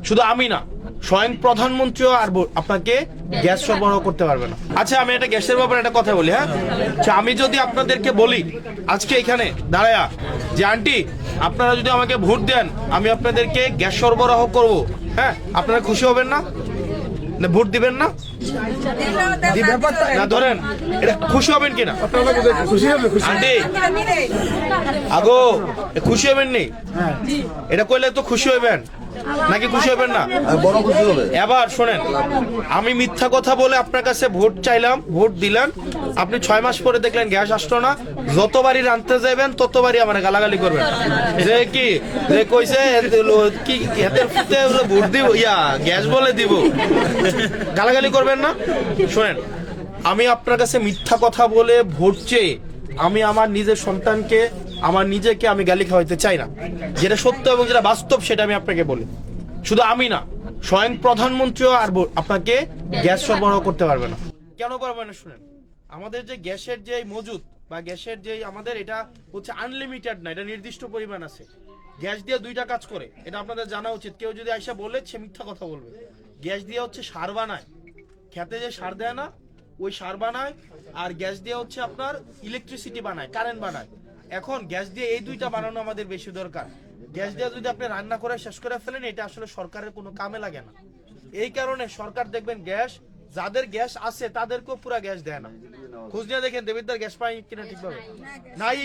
শুধু আমি না, স্বয়ং প্রধানমন্ত্রীও আর আপনাকে গ্যাস সরবরাহ করতে পারবে না। আচ্ছা, আমি একটা গ্যাসের ব্যাপারে একটা কথা বলি। হ্যাঁ, আচ্ছা, আমি যদি আপনাদেরকে বলি আজকে এখানে দাঁড়ায়া যে আন্টি আপনারা যদি আমাকে ভোট দেন আমি আপনাদেরকে গ্যাস সরবরাহ করব, হ্যাঁ, আপনারা খুশি হবেন না? ভোট দিবেন না? না ধরেন এটা খুশি হবেন কিনা আন্টি? আগো খুশি হবেন নি? এটা কইলে তো খুশি হইবেন নাকি খুশি হবেন না? এবার শোনেন, আমি মিথ্যা কথা বলে আপনার কাছে ভোট চাইলাম, ভোট দিলেন, আপনি 6 মাস পরে দেখলেন গ্যাস আসতো না। যতবারই রাঁধতে যাবেন ততবারই আমার গালাগালি করবেন যে কি যে কইছে কি হাতের ফুটে ভোট দিব, গ্যাস বলে দিব, গালাগালি করবেন না। শোনেন, আমি আপনার কাছে মিথ্যা কথা বলে ভোট চেয়ে আমি আমার নিজের সন্তানকে, আমার নিজেকে আমি গালি খাওয়াইতে চাই না। যেটা সত্য এবং যেটা বাস্তব সেটা আমি আপনাকে বলি। শুধু আমি না, স্বয়ং প্রধানমন্ত্রীও আর আপনাকে গ্যাস সরবরাহ করতে পারবে না। কেন পারবে না? শুনেন, আমাদের যে গ্যাসের যে মজুদ বা গ্যাসের যে আমাদের এটা হচ্ছে আনলিমিটেড না, এটা নির্দিষ্ট পরিমাণ আছে। গ্যাস দিয়ে 2টা কাজ করে, এটা আপনাদের জানা উচিত। কেউ যদি আইসা বলে সে মিথ্যা কথা বলবে। গ্যাস দিয়ে হচ্ছে সার বানায়, খেতে যে সার দেয় না ওই সার বানায়, আর গ্যাস দিয়ে হচ্ছে আপনার ইলেকট্রিসিটি বানায়, কারেন্ট বানায়। এখন গ্যাস দিয়ে এই 2টা বানানো আমাদের বেশি দরকার। গ্যাস দিয়ে যদি আপনি রান্না করে শেষ করে ফেলেন এটা আসলে সরকারের কোনো কামে লাগে না। এই কারণে সরকার দেখবেন গ্যাস, যাদের গ্যাস আছে তাদেরকেও পুরা গ্যাস দেয় না। খোঁজ নিয়ে দেখেন দেবিদ্দার গ্যাস পাই কিনা ঠিকভাবে নাই।